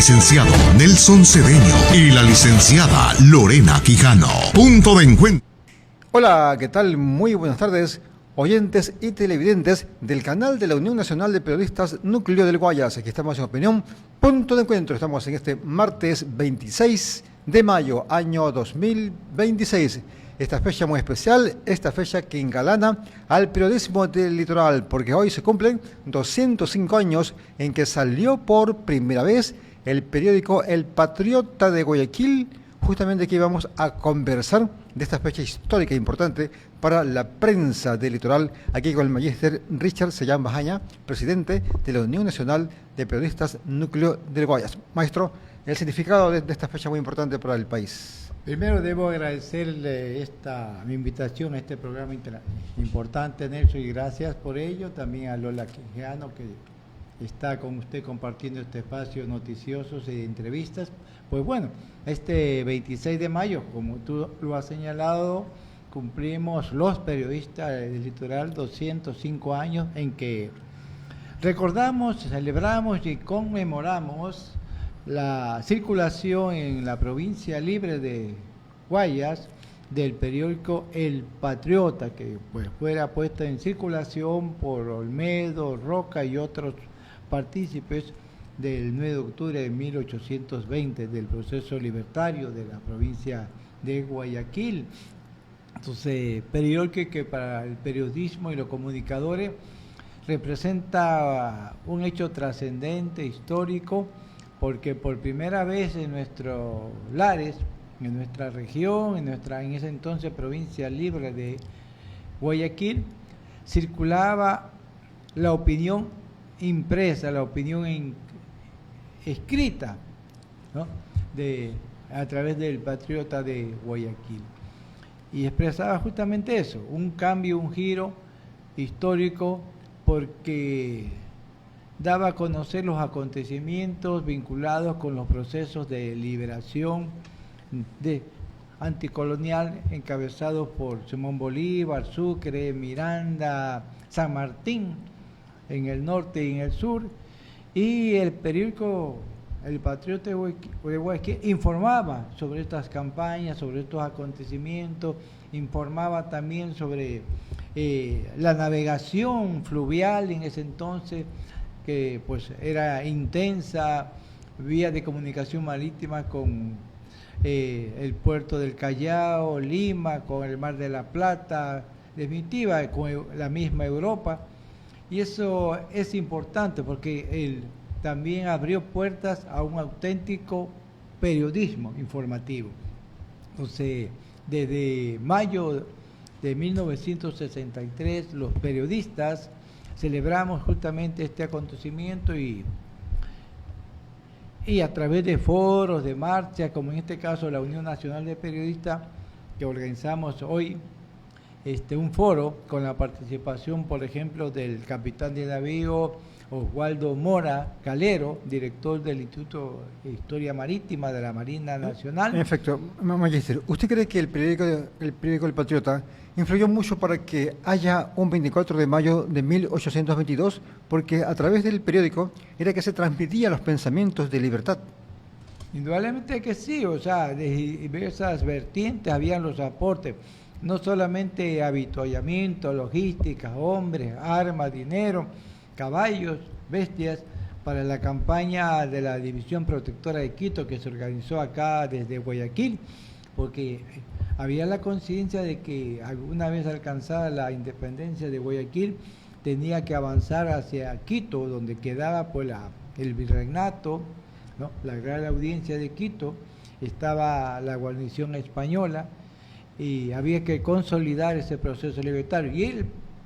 Licenciado Nelson Cedeño y la licenciada Lorena Quijano. Punto de encuentro. Hola, ¿qué tal? Muy buenas tardes, oyentes y televidentes del canal de la Unión Nacional de Periodistas Núcleo del Guayas. Aquí estamos en Opinión, Punto de Encuentro. Estamos en este martes 26 de mayo, año 2026. Esta fecha muy especial, esta fecha que engalana al periodismo del litoral, porque hoy se cumplen 205 años en que salió por primera vez el periódico El Patriota de Guayaquil. Justamente aquí vamos a conversar de esta fecha histórica e importante para la prensa del litoral, aquí con el magíster Richard Sellán Bajaña, presidente de la Unión Nacional de Periodistas Núcleo del Guayas. Maestro, el significado de esta fecha muy importante para el país. Primero debo agradecerle mi invitación a este programa importante, Nelson, y gracias por ello. También a Lola Quijano, que está con usted compartiendo este espacio noticiosos y de entrevistas. Pues bueno, este 26 de mayo, como tú lo has señalado, cumplimos los periodistas del litoral 205 años en que recordamos, celebramos y conmemoramos la circulación en la provincia libre de Guayas del periódico El Patriota, que pues fuera puesta en circulación por Olmedo, Roca y otros partícipes del 9 de octubre de 1820 del proceso libertario de la provincia de Guayaquil. Entonces, periódico que para el periodismo y los comunicadores representa un hecho trascendente, histórico, porque por primera vez en nuestros lares, en nuestra región, en ese entonces provincia libre de Guayaquil, circulaba la opinión impresa, la opinión escrita, ¿no?, a través del Patriota de Guayaquil. Y expresaba justamente eso, un cambio, un giro histórico, porque daba a conocer los acontecimientos vinculados con los procesos de liberación anticolonial encabezados por Simón Bolívar, Sucre, Miranda, San Martín, en el norte y en el sur, y el periódico El Patriota de Guayaquil informaba sobre estas campañas, sobre estos acontecimientos, informaba también sobre la navegación fluvial en ese entonces, que pues era intensa, vía de comunicación marítima con el puerto del Callao, Lima, con el Mar de la Plata, definitiva, con la misma Europa. Y eso es importante porque él también abrió puertas a un auténtico periodismo informativo. Entonces, desde mayo de 1963, los periodistas celebramos justamente este acontecimiento y a través de foros, de marchas, como en este caso la Unión Nacional de Periodistas, que organizamos hoy un foro con la participación, por ejemplo, del capitán de navío Oswaldo Mora Calero, director del Instituto de Historia Marítima de la Marina Nacional. En efecto, magíster, ¿usted cree que el periódico El Patriota influyó mucho para que haya un 24 de mayo de 1822? Porque a través del periódico era que se transmitían los pensamientos de libertad. Indudablemente que sí, o sea, de diversas vertientes habían los aportes, no solamente avituallamiento, logística, hombres, armas, dinero, caballos, bestias, para la campaña de la División Protectora de Quito que se organizó acá desde Guayaquil, porque había la conciencia de que alguna vez alcanzada la independencia de Guayaquil tenía que avanzar hacia Quito, donde quedaba pues el virreinato, ¿no?, la Gran Audiencia de Quito, estaba la guarnición española y había que consolidar ese proceso libertario. Y el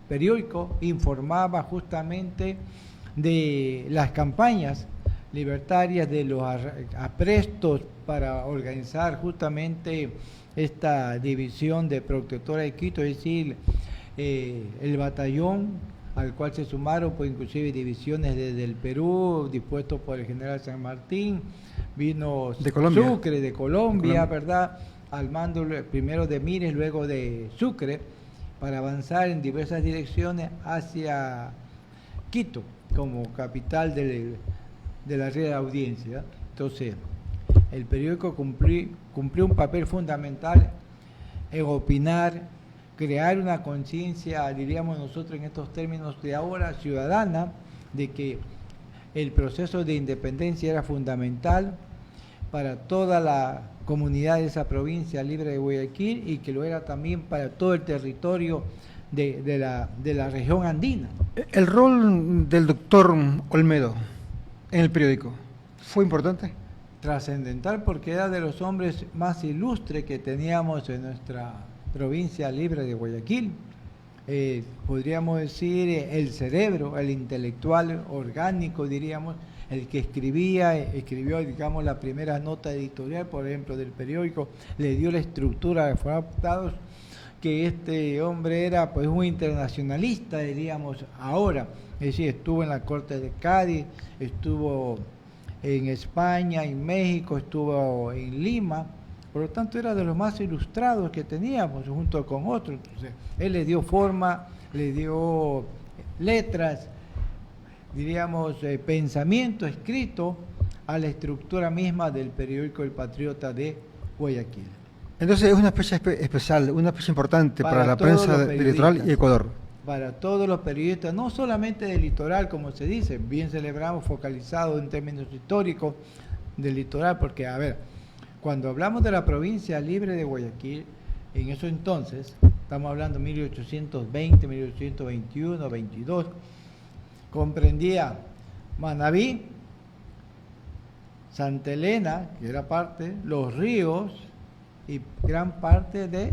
periódico informaba justamente de las campañas libertarias, de los aprestos para organizar justamente esta división de Protectora de Quito, es decir, el batallón al cual se sumaron pues inclusive divisiones desde el Perú, dispuestos por el general San Martín, vino de Colombia. Sucre de Colombia, ¿verdad?, al mando primero de Mires, luego de Sucre, para avanzar en diversas direcciones hacia Quito, como capital de la Real Audiencia. Entonces, el periódico cumplió un papel fundamental en opinar, crear una conciencia, diríamos nosotros en estos términos de ahora, ciudadana, de que el proceso de independencia era fundamental para toda la comunidad de esa provincia libre de Guayaquil y que lo era también para todo el territorio de la región andina. ¿El rol del doctor Olmedo en el periódico fue importante? Trascendental, porque era de los hombres más ilustres que teníamos en nuestra provincia libre de Guayaquil. Podríamos decir el cerebro, el intelectual orgánico, diríamos, el que escribió, digamos, la primera nota editorial, por ejemplo, del periódico, le dio la estructura de Adaptados, que este hombre era pues un internacionalista, diríamos, ahora. Es decir, estuvo en la Corte de Cádiz, estuvo en España, en México, estuvo en Lima, por lo tanto era de los más ilustrados que teníamos junto con otros. Entonces, él le dio forma, le dio letras, diríamos, pensamiento escrito a la estructura misma del periódico El Patriota de Guayaquil. Entonces es una fecha especial, una fecha importante para la prensa del litoral y Ecuador. Para todos los periodistas, no solamente del litoral, como se dice, bien celebramos, focalizado en términos históricos del litoral, porque, a ver, cuando hablamos de la provincia libre de Guayaquil, en eso entonces, estamos hablando de 1820, 1821, 22, comprendía Manabí, Santa Elena, que era parte, Los Ríos y gran parte de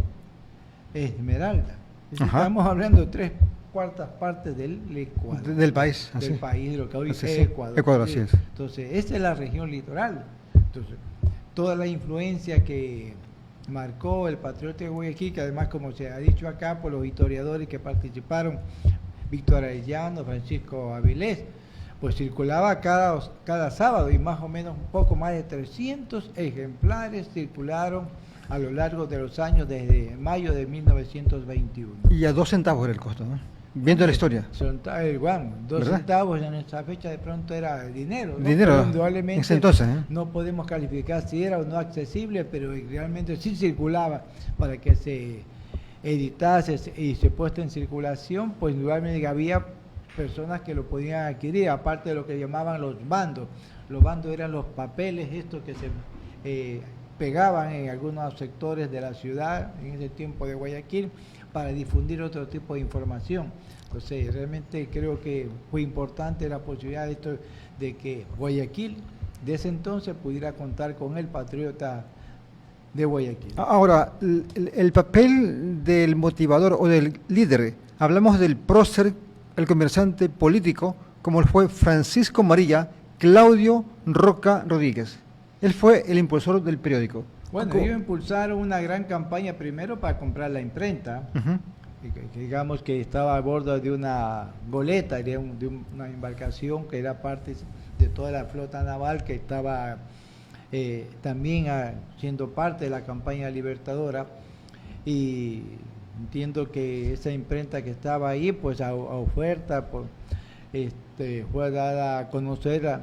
Esmeralda. Estamos hablando de 3/4 partes del Ecuador. Del país. Del país, de lo que hoy es Ecuador. Ecuador, así es. Entonces, esa es la región litoral. Entonces, toda la influencia que marcó el Patriota de Guayaquil, que además, como se ha dicho acá por los historiadores que participaron, Víctor Arellano, Francisco Avilés, pues circulaba cada sábado y más o menos un poco más de 300 ejemplares circularon a lo largo de los años desde mayo de 1921. Y a 2 centavos era el costo, ¿no? Viendo la historia. Bueno, 2 ¿verdad? centavos en esa fecha de pronto era dinero, ¿no? Dinero, indudablemente, en ese entonces, ¿eh? No podemos calificar si era o no accesible, pero realmente sí circulaba para que se editase y se puesta en circulación, pues indudablemente había personas que lo podían adquirir, aparte de lo que llamaban los bandos. Los bandos eran los papeles estos que se pegaban en algunos sectores de la ciudad en ese tiempo de Guayaquil para difundir otro tipo de información. Entonces, realmente creo que fue importante la posibilidad de que Guayaquil de ese entonces pudiera contar con el Patriota de Guayaquil. Ahora, el papel del motivador o del líder, hablamos del prócer, el conversante político, como fue Francisco María Claudio Roca Rodríguez. Él fue el impulsor del periódico. Bueno, ellos impulsaron una gran campaña primero para comprar la imprenta, que digamos que estaba a bordo de una goleta, de una embarcación que era parte de toda la flota naval que estaba también siendo parte de la campaña libertadora, y entiendo que esa imprenta que estaba ahí, pues a oferta, fue dada a conocer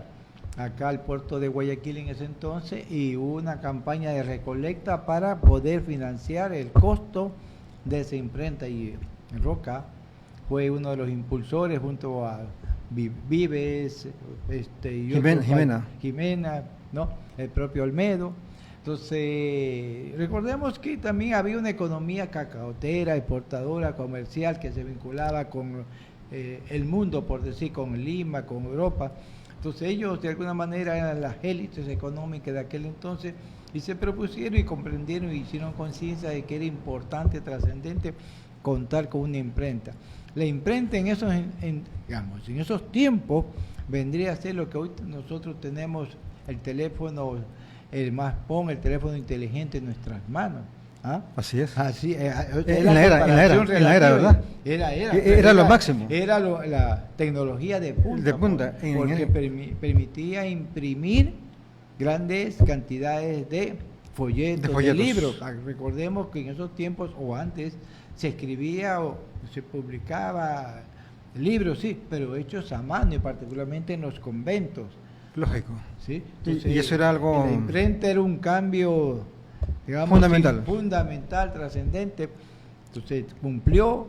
acá al puerto de Guayaquil en ese entonces, y hubo una campaña de recolecta para poder financiar el costo de esa imprenta, y Roca fue uno de los impulsores junto a Vives, y Jimena, ¿no? El propio Olmedo. Entonces, recordemos que también había una economía cacaotera, exportadora, comercial, que se vinculaba con el mundo, por decir, con Lima, con Europa. Entonces ellos de alguna manera eran las élites económicas de aquel entonces y se propusieron y comprendieron y hicieron conciencia de que era importante, trascendente, contar con una imprenta. La imprenta en esos tiempos vendría a ser lo que hoy nosotros tenemos, el teléfono, el teléfono inteligente en nuestras manos. ¿Ah? Así es. Así, en la era, ¿verdad? Era lo máximo. Era la tecnología de punta. Porque permitía imprimir grandes cantidades de folletos, de libros. Recordemos que en esos tiempos o antes se escribía o se publicaba libros, sí, pero hechos a mano y particularmente en los conventos. Lógico. ¿sí? Y eso era algo... La imprenta era un cambio, digamos, fundamental. Fundamental, trascendente. Entonces cumplió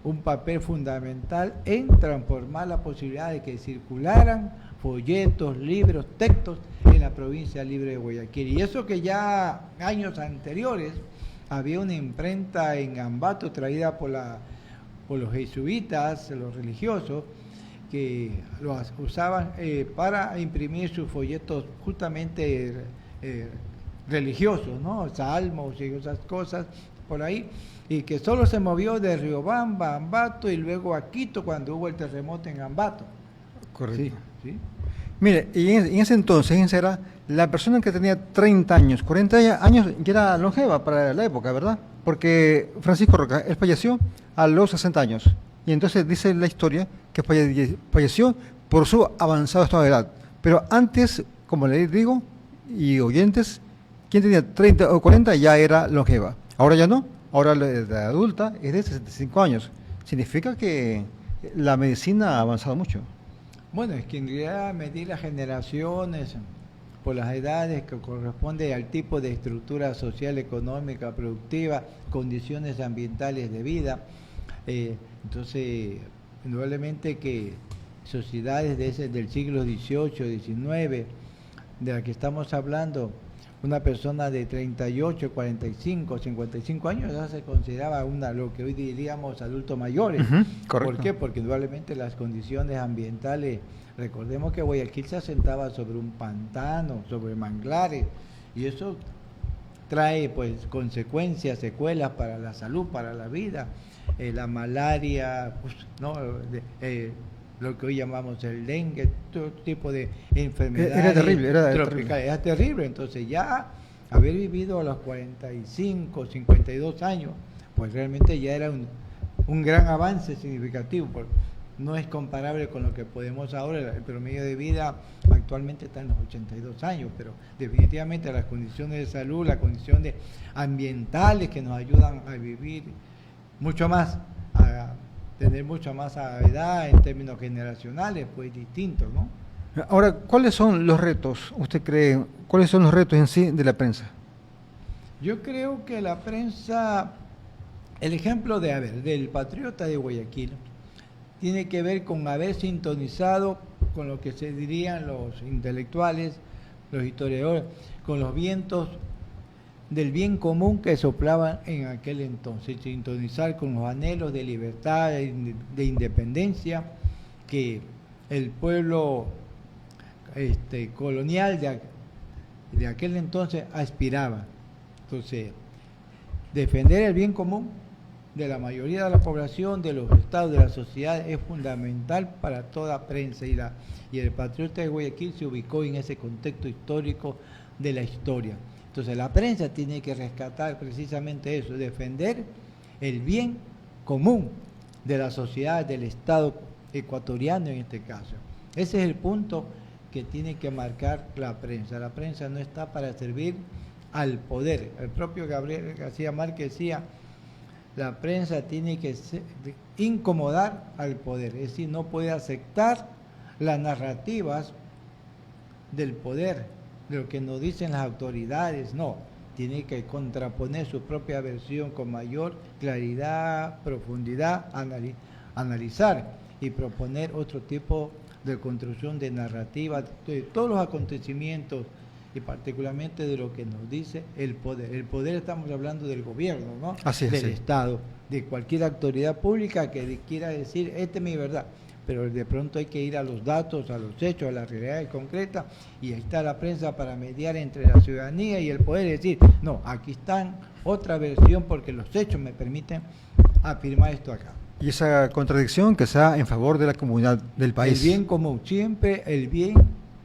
un papel fundamental en transformar la posibilidad de que circularan folletos, libros, textos en la provincia libre de Guayaquil. Y eso que ya años anteriores había una imprenta en Ambato traída por los jesuitas, los religiosos, que lo usaban para imprimir sus folletos justamente religiosos, ¿no? Salmos y esas cosas por ahí, y que solo se movió de Riobamba a Ambato y luego a Quito cuando hubo el terremoto en Ambato. Correcto. Sí, sí. Mire, y en ese entonces, esa era la persona que tenía 30 años, 40 años, ya era longeva para la época, ¿verdad? Porque Francisco Roca, él falleció a los 60 años. Y entonces dice la historia que falleció por su avanzado estado de edad. Pero antes, como le digo, y oyentes, quien tenía 30 o 40 ya era longeva. Ahora ya no, ahora la edad adulta es de 65 años. Significa que la medicina ha avanzado mucho. Bueno, es que en realidad medir las generaciones por las edades que corresponde al tipo de estructura social, económica, productiva, condiciones ambientales de vida. Entonces, indudablemente que sociedades del siglo XVIII, XIX, de la que estamos hablando, una persona de 38, 45, 55 años ya se consideraba lo que hoy diríamos adultos mayores. Correcto. ¿Por qué? Porque indudablemente las condiciones ambientales, recordemos que Guayaquil se asentaba sobre un pantano, sobre manglares, y eso trae pues consecuencias, secuelas para la salud, para la vida, la malaria, pues, ¿no? Lo que hoy llamamos el dengue, todo tipo de enfermedades. Era terrible, Era terrible. Entonces ya haber vivido a los 45, 52 años, pues realmente ya era un gran avance significativo. No es comparable con lo que podemos ahora. El promedio de vida actualmente está en los 82 años, pero definitivamente las condiciones de salud, las condiciones ambientales que nos ayudan a vivir mucho más, a tener mucha más edad en términos generacionales, pues distinto, ¿no? Ahora, ¿cuáles son los retos, usted cree, cuáles son los retos en sí de la prensa? Yo creo que la prensa, el ejemplo del Patriota de Guayaquil, tiene que ver con haber sintonizado con lo que se dirían los intelectuales, los historiadores, con los vientos del bien común que soplaban en aquel entonces, sintonizar con los anhelos de libertad, de independencia que el pueblo colonial de aquel entonces aspiraba. Entonces, defender el bien común de la mayoría de la población, de los estados, de la sociedad, es fundamental para toda prensa, y el Patriota de Guayaquil se ubicó en ese contexto histórico de la historia. Entonces la prensa tiene que rescatar precisamente eso, defender el bien común de la sociedad, del Estado ecuatoriano en este caso. Ese es el punto que tiene que marcar la prensa. La prensa no está para servir al poder. El propio Gabriel García Márquez decía, la prensa tiene que incomodar al poder, es decir, no puede aceptar las narrativas del poder, de lo que nos dicen las autoridades, no, tiene que contraponer su propia versión con mayor claridad, profundidad, analizar y proponer otro tipo de construcción de narrativa de todos los acontecimientos y particularmente de lo que nos dice el poder. El poder, estamos hablando del gobierno, ¿no? Así es, del sí. Estado, de cualquier autoridad pública que quiera decir, esta es mi verdad. Pero de pronto hay que ir a los datos, a los hechos, a la realidad concreta, y ahí está la prensa para mediar entre la ciudadanía y el poder, y decir, no, aquí están otra versión porque los hechos me permiten afirmar esto acá. Y esa contradicción que sea en favor de la comunidad del país. El bien común, siempre el bien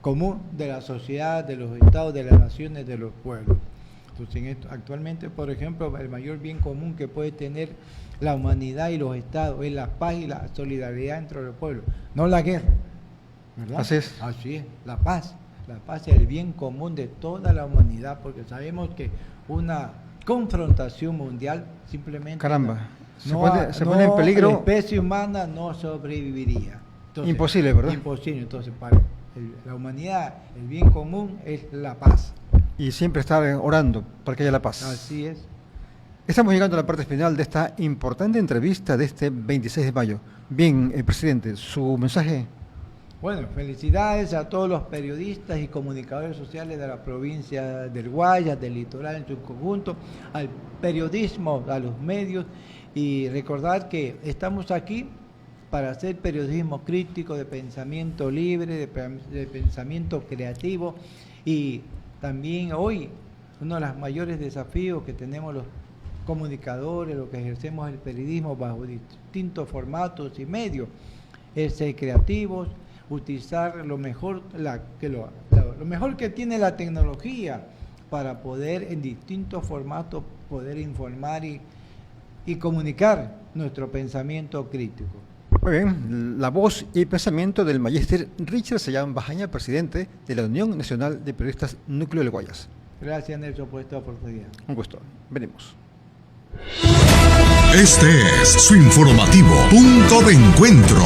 común de la sociedad, de los estados, de las naciones, de los pueblos. Entonces, actualmente, por ejemplo, el mayor bien común que puede tener la humanidad y los estados es la paz y la solidaridad entre los pueblos, no la guerra, ¿verdad? Así es. Así es, la paz. La paz es el bien común de toda la humanidad, porque sabemos que una confrontación mundial simplemente... Caramba, se pone en peligro... La especie humana no sobreviviría. Entonces, imposible, ¿verdad? Imposible. Entonces, la humanidad, el bien común es la paz. Y siempre estar orando para que haya la paz. Así es. Estamos llegando a la parte final de esta importante entrevista de este 26 de mayo. Bien, presidente, su mensaje. Bueno, felicidades a todos los periodistas y comunicadores sociales de la provincia del Guayas, del litoral en su conjunto, al periodismo, a los medios, y recordar que estamos aquí para hacer periodismo crítico, de pensamiento libre, de pensamiento creativo, y también hoy uno de los mayores desafíos que tenemos los comunicadores, los que ejercemos el periodismo bajo distintos formatos y medios, es ser creativos, utilizar lo mejor, lo mejor que tiene la tecnología para poder en distintos formatos poder informar y comunicar nuestro pensamiento crítico. Muy bien, la voz y pensamiento del magíster Richard Sellán Bajaña, presidente de la Unión Nacional de Periodistas Núcleo del Guayas. Gracias, Nelson, por esta oportunidad. Un gusto. Venimos. Este es su informativo Punto de Encuentro.